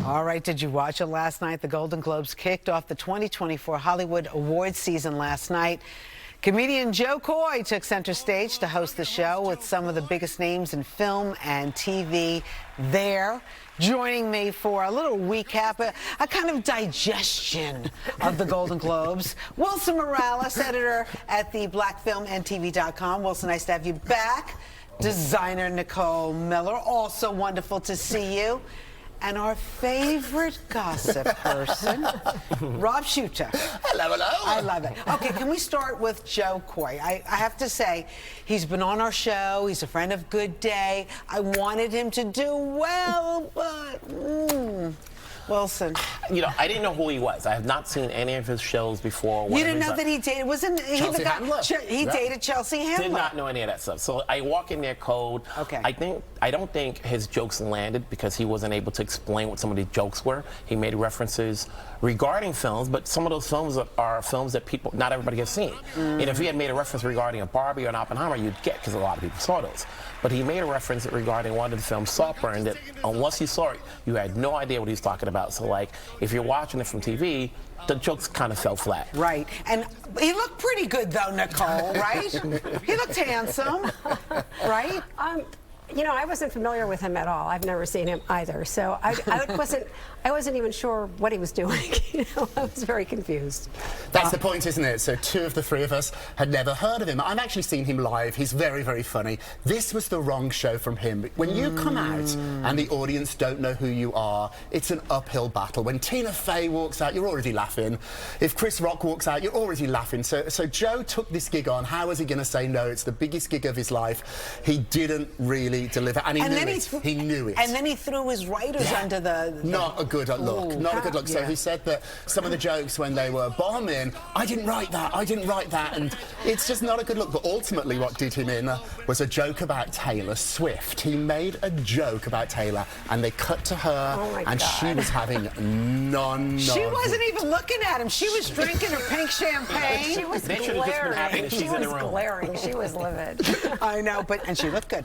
All right, did you watch it last night? The Golden Globes kicked off the 2024 Hollywood Awards season last night. Comedian Joe Coy took center stage to host the show with some of the biggest names in film and TV there. Joining me for a little recap, a kind of digestion of the Golden Globes, Wilson Morales, editor at the blackfilmandtv.com. Wilson, nice to have you back. Designer Nicole Miller, also wonderful to see you. And our favorite gossip person, Rob Schuchter. Hello, hello. I love it. Okay, can we start with Joe Coy? I have to say, he's been on our show. He's a friend of Good Day. I wanted him to do well, but Wilson. You know, I didn't know who he was. I have not seen any of his shows before. You didn't know that he dated? Wasn't he the guy? He dated Chelsea Handler. Did not know any of that stuff. So I walk in there cold. Okay. I don't think his jokes landed because he wasn't able to explain what some of the jokes were. He made references regarding films, but some of those films are films that not everybody has seen. And if he had made a reference regarding a Barbie or an Oppenheimer, you'd get, because a lot of people saw those. But he made a reference regarding one of the films, Saltburn, that unless you saw it, you had no idea what he was talking about. So, like, if you're watching it from TV, the jokes kind of fell flat. Right. And he looked pretty good, though, Nicole, right? He looked handsome, right? You know, I wasn't familiar with him at all. I've never seen him either. So I wasn't even sure what he was doing. You know, I was very confused. That's the point, isn't it? So 2 of the 3 of us had never heard of him. I've actually seen him live. He's very, very funny. This was the wrong show from him. When you come out and the audience don't know who you are, it's an uphill battle. When Tina Fey walks out, you're already laughing. If Chris Rock walks out, you're already laughing. So Joe took this gig on. How was he going to say no? It's the biggest gig of his life. He didn't really deliver, and he knew it. He knew it. And then he threw his writers under the... Not a good look. Not a good look. So he said that some of the jokes when they were bombing, I didn't write that, and it's just not a good look. But ultimately what did him in was a joke about Taylor Swift. He made a joke about Taylor, and they cut to her, and she was having none. She wasn't even looking at him. She was drinking her pink champagne. She was glaring. She was livid. I know, and she looked good.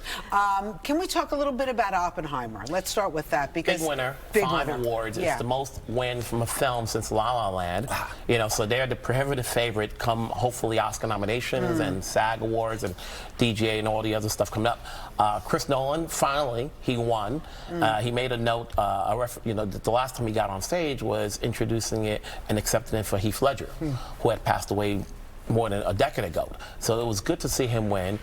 Can we talk a little bit about Oppenheimer? Let's start with that, because big winner, 5 awards. Yeah. It's the most win from a film since La La Land. You know, so they're the prohibitive favorite come hopefully Oscar nominations and SAG awards and DGA and all the other stuff coming up. Chris Nolan, finally, he won. He made a note, you know, the last time he got on stage was introducing it and accepting it for Heath Ledger, who had passed away more than a decade ago. So it was good to see him win.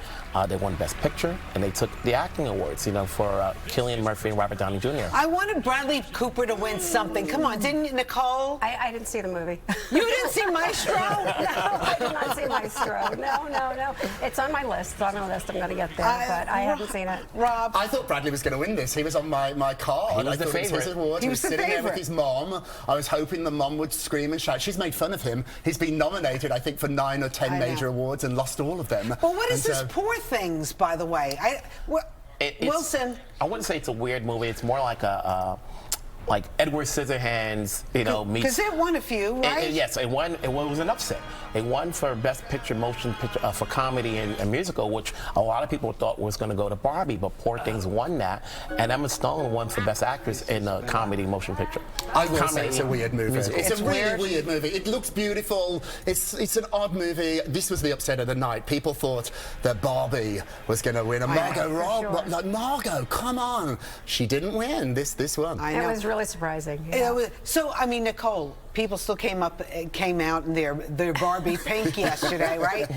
They won Best Picture, and they took the acting awards, you know, for Cillian Murphy and Robert Downey Jr. I wanted Bradley Cooper to win something. Come on, didn't you, Nicole? I didn't see the movie. You didn't see Maestro? No, I did not see Maestro. No. It's on my list. It's on my list. I'm going to get there, but I haven't seen it. Rob? I thought Bradley was going to win this. He was on my card. He was the favorite. It was his award. He was the sitting favorite. there with his mom. I was hoping the mom would scream and shout. She's made fun of him. He's been nominated, I think, for 9 or 10 major awards and lost all of them. Well, what is this Poor Things, by the way? Wilson? I wouldn't say it's a weird movie. It's more like like Edward Scissorhands, you know, meets... Because it won a few, right? Yes, it won. It was an upset. It won for Best Picture, Motion Picture, for comedy and musical, which a lot of people thought was going to go to Barbie, but Poor Things won that. And Emma Stone won for Best Actress in a comedy motion picture. I will say it's a weird movie. It's a really weird movie. It looks beautiful. It's an odd movie. This was the upset of the night. People thought that Barbie was going to win. And Margot Robbie, like, Margot, come on. She didn't win. This one. I know. It was really surprising. Yeah. So, I mean, Nicole, people still came out in their Barbie pink yesterday, right?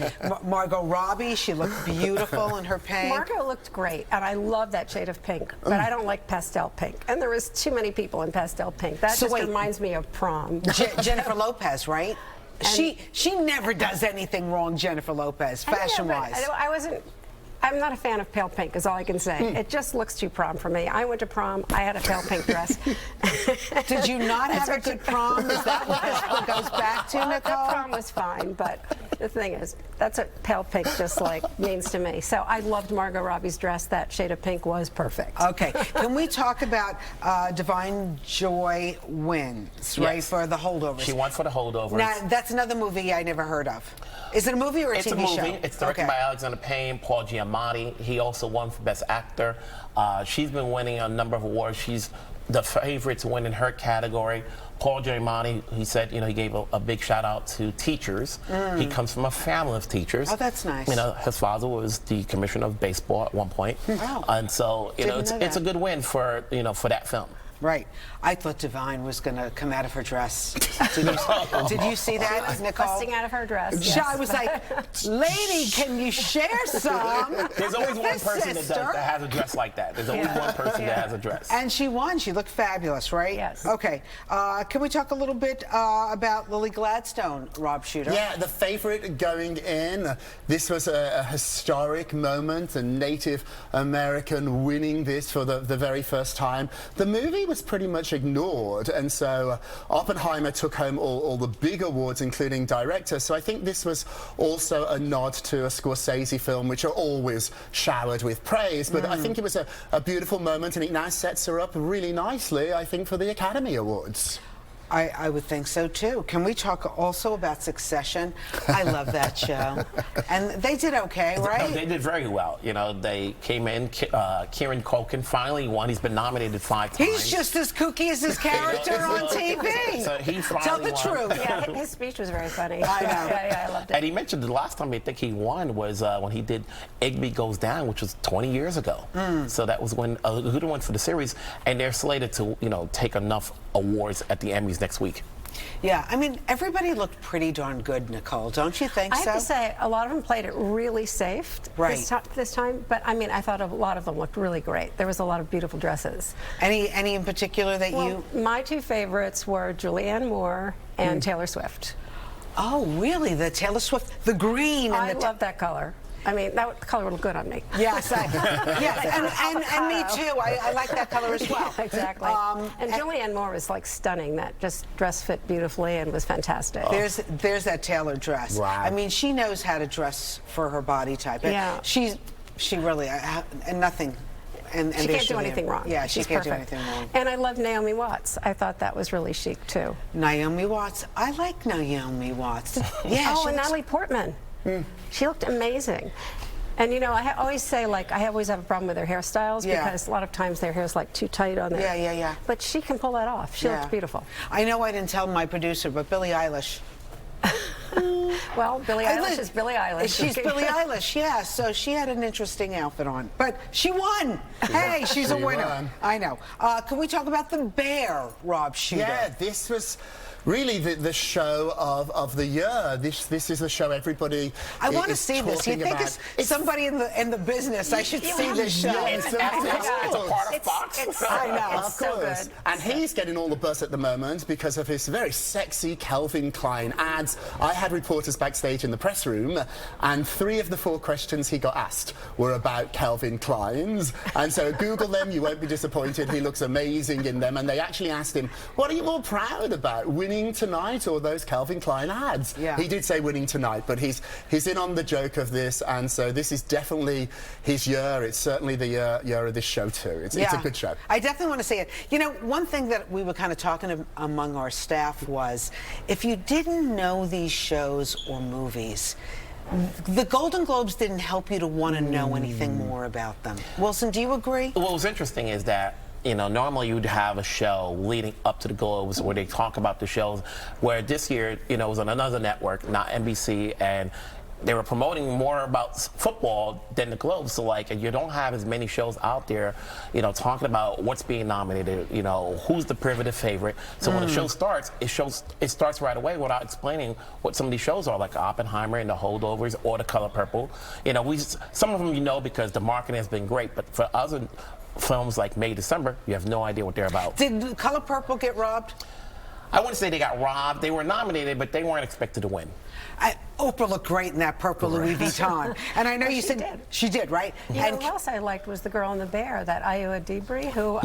Margot Robbie, she looked beautiful in her pink. Margot looked great, and I love that shade of pink, but I don't like pastel pink. And there was too many people in pastel pink. That just reminds me of prom. Jennifer Lopez, right? She never does anything wrong, Jennifer Lopez, fashion-wise. I'm not a fan of pale pink, is all I can say. It just looks too prom for me. I went to prom. I had a pale pink dress. Did you not have a good prom? Is that what this goes back to, Nicole? That prom was fine, but the thing is, that's what pale pink just like means to me. So I loved Margot Robbie's dress. That shade of pink was perfect. Okay. Can we talk about Divine Joy wins, right, for The Holdovers? She won for The Holdovers. Now, that's another movie I never heard of. Is it a movie or a TV show? It's a movie. It's directed by Alexander Payne, Paul Giamatti. He also won for Best Actor. She's been winning a number of awards. She's the favorite to win in her category. Paul Giamatti, he said, he gave a big shout out to teachers. He comes from a family of teachers. Oh, that's nice. His father was the commissioner of baseball at one point. Wow. And so, it's a good win for, for that film. Right. I thought Divine was going to come out of her dress. Did you see that, She was Nicole? busting out of her dress. Yeah, I was like, lady, can you share some? There's always with one this person sister? that has a dress like that. There's always one person that has a dress. And she won. She looked fabulous, right? Yes. Okay. Can we talk a little bit about Lily Gladstone, Rob Shooter? Yeah, the favorite going in. This was a historic moment, a Native American winning this for the very first time. The movie was pretty much ignored, and so Oppenheimer took home all the big awards, including director. So I think this was also a nod to a Scorsese film, which are always showered with praise. But I think it was a beautiful moment, and it now sets her up really nicely, I think, for the Academy Awards. I would think so too. Can we talk also about Succession? I love that show. And they did okay, right? No, they did very well. They came in. Kieran Culkin finally won. He's been nominated 5 times. He's just as kooky as his character on TV. So he finally Tell the won. truth. Yeah, his speech was very funny. I know. Yeah, I loved it. And he mentioned the last time I think he won was when he did Igby Goes Down, which was 20 years ago. So that was when a good one for the series. And they're slated to, take enough awards at the Emmys next week. Yeah, I mean, everybody looked pretty darn good, Nicole. Don't you think so? I have to say, a lot of them played it really safe this time. But I mean, I thought a lot of them looked really great. There was a lot of beautiful dresses. Any in particular that you? My 2 favorites were Julianne Moore and Taylor Swift. Oh, really? The Taylor Swift, the green. I love that color. I mean, that color would look good on me. Yes, and me too. I like that color as well. Yeah, exactly. And Julianne Moore was like stunning. That just dress fit beautifully and was fantastic. There's that tailored dress. Wow. I mean, she knows how to dress for her body type. Yeah. She really and nothing. And she can't do anything wrong. Yeah, she's she can't perfect. do anything wrong. And I love Naomi Watts. I thought that was really chic too. Naomi Watts. I like Naomi Watts. Yeah. And Natalie Portman. She looked amazing. And I always say, I always have a problem with their hairstyles because a lot of times their hair's too tight on there. Yeah. But she can pull that off. She looks beautiful. I know I didn't tell my producer, but Billie Eilish. Well, Billie Eilish is Billie Eilish. She's Billie Eilish, yeah. So she had an interesting outfit on. But she won. Hey, she's a winner. Won. I know. Can we talk about the bear, Rob Shooter? Yeah, this was really the show of the year. This is the show everybody I want to see this. You think about. as somebody in the business, I should see this show. It's a part of Fox. I know. Of course. And he's getting all the buzz at the moment because of his very sexy Calvin Klein ads. I had reporters backstage in the press room, and 3 of the 4 questions he got asked were about Calvin Klein's. And so Google them, you won't be disappointed. He looks amazing in them. And they actually asked him, what are you more proud about, winning tonight or those Calvin Klein ads? Yeah. He did say winning tonight, but he's in on the joke of this, and so this is definitely his year. It's certainly the year of this show too. It's a good show. I definitely want to see it. One thing that we were kind of talking among our staff was, if you didn't know these shows or movies, the Golden Globes didn't help you to want to know anything more about them. Wilson, do you agree? What was interesting is that normally you'd have a show leading up to the Globes where they talk about the shows, where this year, it was on another network, not NBC, and they were promoting more about football than the Globes. So, you don't have as many shows out there, talking about what's being nominated, who's the primitive favorite. So when the show starts, it starts right away without explaining what some of these shows are, like Oppenheimer and The Holdovers or The Color Purple. Some of them because the marketing has been great, but for other films like May, December, you have no idea what they're about. Did Color Purple get robbed? I wouldn't say they got robbed. They were nominated, but they weren't expected to win. Oprah looked great in that purple Louis Vuitton. And I know you said she did, right? And who else I liked was the girl in the bear, that Iowa Debris, who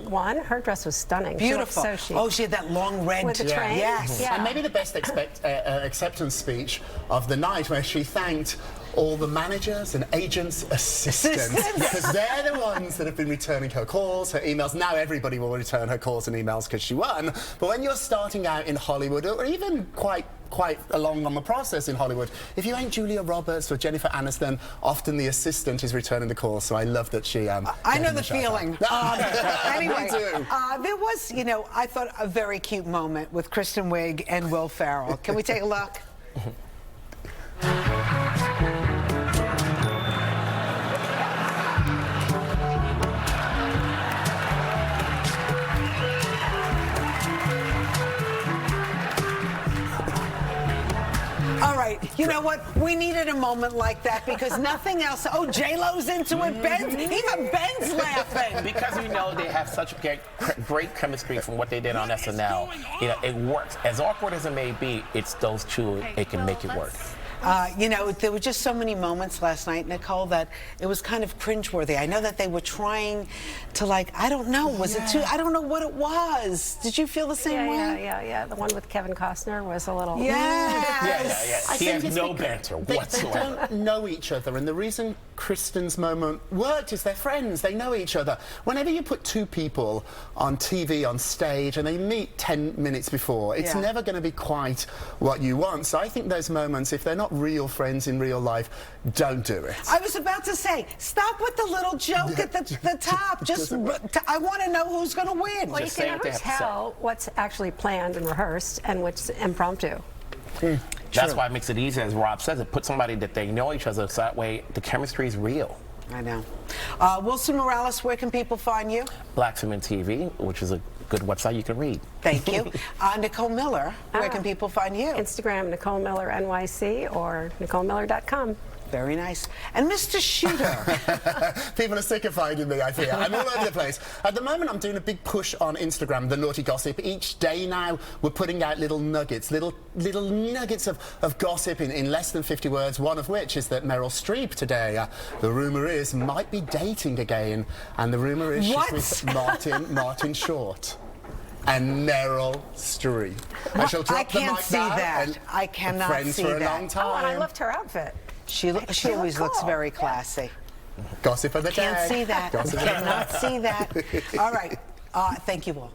won. Her dress was stunning. Beautiful. She looked so chic. Oh, she had that long red with the train. Yes. Yeah. And maybe the best acceptance speech of the night, where she thanked all the managers and agents' assistants. Because they're the ones that have been returning her calls, her emails. Now everybody will return her calls and emails because she won. But when you're starting out in Hollywood, or even quite along on the process in Hollywood, if you ain't Julia Roberts or Jennifer Aniston, often the assistant is returning the call. So I love that she. I know the feeling. Anyway, Me too. there was, you know, I thought a very cute moment with Kristen Wiig and Will Ferrell. Can we take a look? All right, you know what? We needed a moment like that because nothing else. Oh, J-Lo's into it. Even Ben's laughing. Because you know they have such great chemistry from what they did on SNL. You know, it works. As awkward as it may be, it's those two. It can make it work. You know, there were just so many moments last night, Nicole, that it was kind of cringeworthy. I know that they were trying to, like, I don't know, was it too, I don't know what it was. Did you feel the same way? Yeah. The one with Kevin Costner was a little... Yes. He has no banter whatsoever. They don't know each other, and the reason Kristen's moment worked is they're friends. They know each other. Whenever you put two people on TV, on stage, and they meet 10 minutes before, it's never going to be quite what you want. So I think those moments, if they're not real friends in real life, don't do it. I was about to say, stop with the little joke at the top. Just, I want to know who's going to win. Well, you can never tell what's actually planned and rehearsed and what's impromptu. That's why it makes it easy, as Rob says, it put somebody that they know each other, so that way the chemistry is real. I know. Wilson Morales, where can people find you? Black Women TV, which is a good website you can read. Thank you. Nicole Miller, where can people find you? Instagram, Nicole Miller NYC, or NicoleMiller.com. Very nice. And Mr. Shooter. People are sick of finding me, I fear. I'm all over the place. At the moment, I'm doing a big push on Instagram, the Naughty Gossip. Each day now, we're putting out little nuggets, little nuggets of gossip in less than 50 words, one of which is that Meryl Streep today, the rumour is, might be dating again. And the rumour is she's with Martin Short. And Meryl Streep. I shall drop the mic now. I cannot friends see for a that. long time. Oh, and I loved her outfit. She always looks very classy. Gossip of the day. Can't see that. Cannot see that. All right. Thank you all.